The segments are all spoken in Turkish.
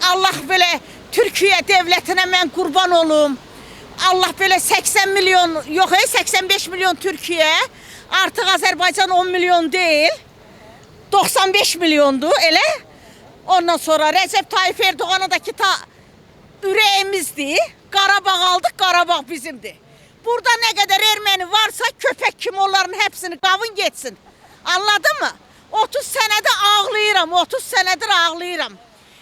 Allah böyle Türkiye devletine ben kurban olum. Allah böyle 80 milyon yok 85 milyon Türkiye. Artık Azerbaycan 10 milyon değil. 95 milyondu ele. Ondan sonra Recep Tayyip Erdoğan'a da yüreğimizdi. Karabağ aldık, Karabağ bizimdi. Burada ne kadar Ermeni varsa köpek kim onların hepsini kavun geçsin. Anladın mı? 30 senede ağlayıram, 30 senedir ağlayıram.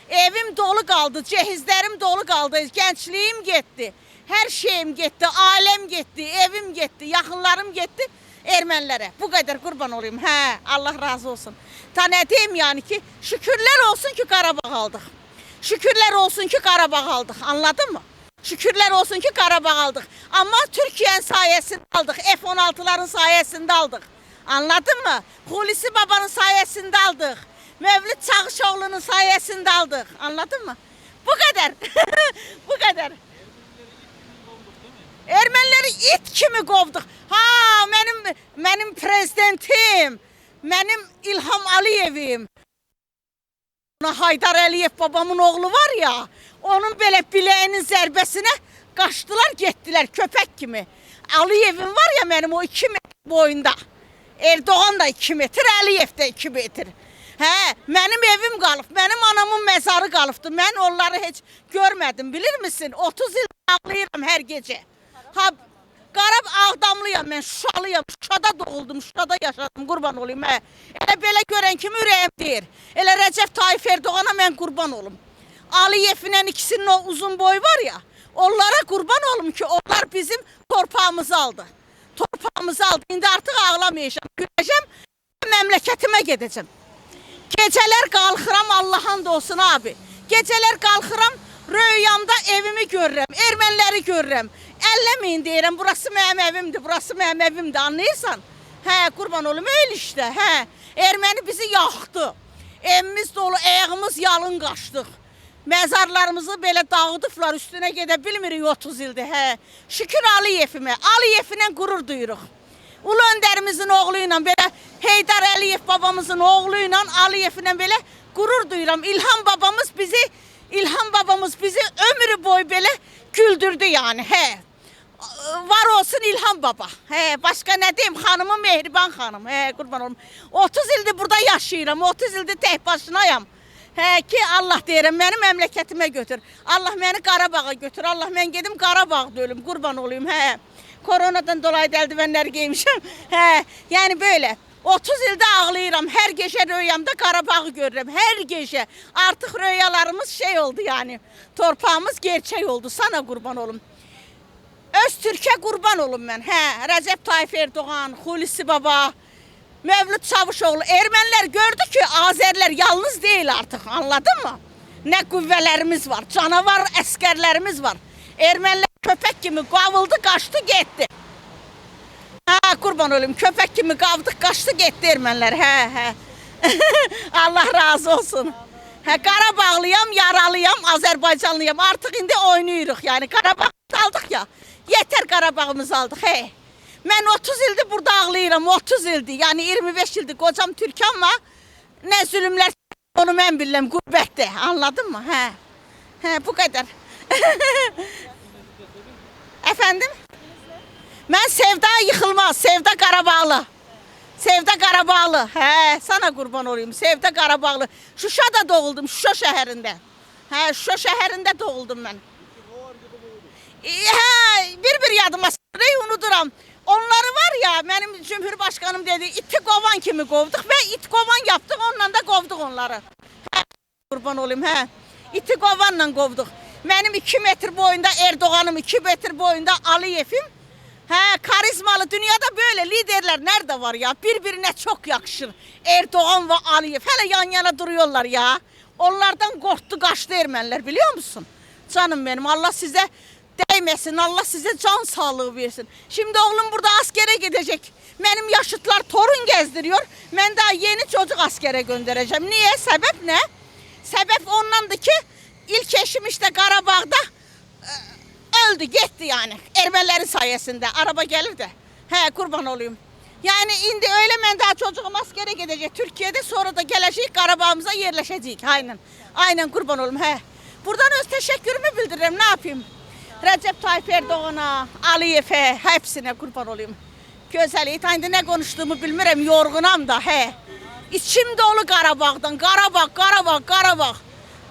Evim dolu kaldı, cehizlerim dolu kaldı, gençliğim gitti. Her şeyim gitti, ailem gitti, evim gitti, yakınlarım gitti Ermenilere. Bu kadar kurban olayım. He, Allah razı olsun. Ne diyeyim yani ki şükürler olsun ki Karabağ aldık. Şükürler olsun ki Karabağ aldık. Anladın mı? Şükürler olsun ki Karabağ aldık. Ama Türkiye'nin sayesinde aldık. F-16'ların sayesinde aldık. Anladın mı? Hulusi Baba'nın sayesinde aldık. Mevlüt Çavuşoğlu'nun sayesinde aldık. Anladın mı? Bu kadar. Bu kadar. Ermenileri it kimi kovduk. Ha benim prezidentim. Benim İlham Aliyev'im. Haydar Aliyev babamın oğlu var ya. Onun böyle bileğinin zərbesine kaçtılar gittiler köpek kimi. Aliyev'im var ya benim o 2 metre boyunda. Erdoğan da 2 metre, Aliyev de 2 metre. He, benim evim kalıp, benim anamın mezarı kalıptı. Ben onları hiç görmedim bilir misin? 30 yıl ağlayıram her gece. Ha, Ağdamlıyam ben, Şuşalıyam. Şuşada doğuldum, Şuşada yaşadım, kurban olayım. He. Elə belə görən kimi ürəyim deyir. Elə Recep Tayyip Erdoğan'a ben kurban olum. Aliyev'le ikisinin o uzun boy var ya, onlara kurban olum ki onlar bizim torpağımızı aldı. Torpağımızı aldı. Şimdi artık ağlamayacağım. Güleceğim, memleketime gideceğim. Geceler kalkıram Allah'ın olsun abi. Geceler kalkıram rüyamda evimi görürüm. Ermenileri görürüm. Ellemeyin deyirəm. Burası mənim evimdir. Burası mənim evimdir. Anlayırsan? He kurban olum öyle işte. He. Ermeni bizi yaktı. Evimiz dolu, ayağımız yalın kaçtık. Mezarlarımızı belə dağıdıblar, üstüne gedə bilmirik 30 ildir. He. Şükür Aliyev'ime. Aliyev'le gurur duyuruq. Ulu Önderimizin oğluyla belə Heydar Aliyev babamızın oğluyla Aliyev'le belə gurur duyuram. İlham babamız bizi ömrü boyu belə güldürdü yani. He. Var olsun İlham Baba. He, başka ne diyeyim? Hanımım Mehriban hanım. He, kurban olum. 30 ildir burada yaşayıram. 30 ildir tek başınayam. He ki Allah deyirəm, benim memleketime götür. Allah beni Qarabağ'a götür. Allah ben gedim Qarabağ'da ölüm. Kurban olayım. He. Koronadan dolayı eldivenler giymişim. He. Yani böyle. 30 ilde ağlayıram. Her gece rüyamda Qarabağ'ı görürüm. Her gece. Artık rüyalarımız şey oldu yani. Torpağımız gerçek oldu. Sana kurban olum. Öztürk'e kurban olum ben. He, Recep Tayyip Erdoğan, Hulusi Baba, Mevlüt Çavuşoğlu. Ermeniler gördü ki Azerler yalnız değil artık. Anladın mı? Ne kuvvelerimiz var. Canavar askerlerimiz var. Ermeniler köpek gibi kavuldu, kaçtı, gitti. Ha kurban olayım. Köpek gibi kavdık, kaçtı, gitti Ermeniler. He. Allah razı olsun. He, Qarabağlıyam, yaralıyam, Azerbaycanlıyam. Artık indi oynayırıq yani. Qarabağ aldık ya. Yeter Qarabağımızı aldık. He. Ben 30 ildir burada ağlayıram. 30 ildir. Yani 25 ildir kocam Türkan var. Ne zulümler onu ben bilmem gurbette. Anladın mı? He, bu kadar. Efendim? Ben Sevda yıkılmaz. Sevda Qarabağlı. Sevda Qarabağlı. He, sana kurban olayım. Sevda Qarabağlı. Şuşada doğuldum. Şuşa şehrinde. He, Şuşa şehrinde doğuldum ben. He, bir yadıma unuduram. Onları var ya benim Cumhurbaşkanım dedi iti kovan kimi kovduk ve it kovan yaptık onunla da kovduk onları. He, kurban olayım he. İti kovanla kovduk. Benim 2 metre boyunda Erdoğan'ım 2 metre boyunda Aliyev'im. He, karizmalı dünyada böyle liderler nerede var ya? Birbirine çok yakışır. Erdoğan ve Aliyev hele yan yana duruyorlar ya. Onlardan korktu kaçtı Ermeniler biliyor musun? Canım benim Allah size değmesin. Allah size can sağlığı versin. Şimdi oğlum burada askere gidecek. Benim yaşıtlar torun gezdiriyor. Ben daha yeni çocuk askere göndereceğim. Niye? Sebep ne? Sebep ondandı ki ilk eşim işte Qarabağ'da öldü gitti yani. Ermenilerin sayesinde. Araba gelir de. He kurban olayım. Yani indi öyle ben daha çocuğum askere gidecek Türkiye'de sonra da gelecek Qarabağ'ımıza yerleşecek. Aynen. Aynen kurban olayım he. Buradan öz teşekkürümü bildiririm. Ne yapayım? Recep Tayyip Erdoğan'a, Aliyev'e, hepsine kurban olayım. Gözəl, indi ne konuştuğumu bilmirəm, yorğunam da, he. İçim dolu Qarabağdan, Qarabağ, Qarabağ, Qarabağ.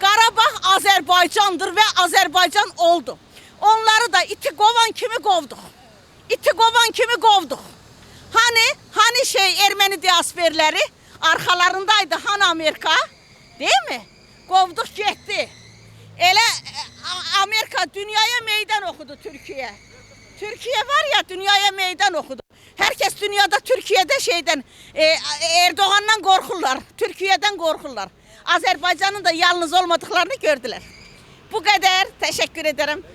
Qarabağ Azərbaycandır ve Azərbaycan oldu. Onları da iti kovan kimi kovduk. İti kovan kimi kovduk. Hani Ermeni diasporları arkalarındaydı, hani Amerika, değil mi? Kovduk gitti. Elə Amerika dünyaya meydan okudu Türkiye. Türkiye var ya, dünyaya meydan okudu. Herkes dünyada Türkiye'de Erdoğan'dan korkurlar. Türkiye'den korkurlar. Azerbaycan'ın da yalnız olmadıklarını gördüler. Bu kadar. Teşekkür ederim.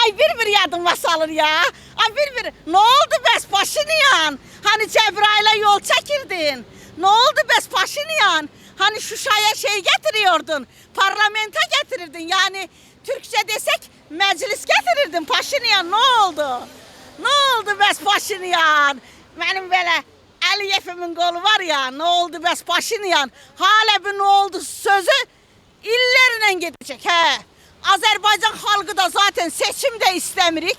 Ay bir yadıma salır ya. Ay bir. Ne oldu bəs Paşinyan? Hani Cebrail'e yol çekirdin. Ne oldu bəs Paşinyan? Hani Şuşa'ya getiriyordun. Parlamenta getirirdin. Yani Türkçe desek meclis getirirdin Paşinyan. Ne oldu? Ne oldu bəs Paşinyan? Benim böyle Aliyev'imin kolu var ya. Ne oldu bəs Paşinyan? Hala bir ne oldu sözü illerle gidecek. He. Azerbaycan halkı da zaten seçim de istemirik.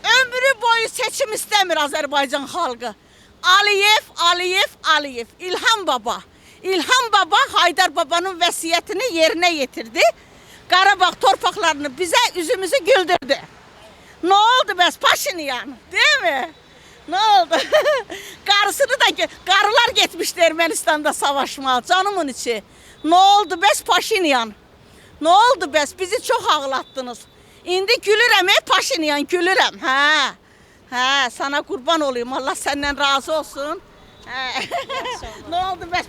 Ömrü boyu seçim istemir Azerbaycan halkı. Aliyev. İlham Baba. İlham Baba Haydar Baba'nın vesiyetini yerine getirdi. Qarabağ torpaqlarını bize yüzümüzü güldürdü. Ne oldu bəs Paşinyan? Değil mi? Ne oldu? Karılar gitmişti Ermenistan'da savaşmaya canımın içi. Ne oldu bəs Paşinyan? Ne oldu bəs? Bizi çok ağlattınız. İndi gülürəm Paşinyan, gülürəm. Sana kurban olayım. Allah senden razı olsun. Ne oldu bəs?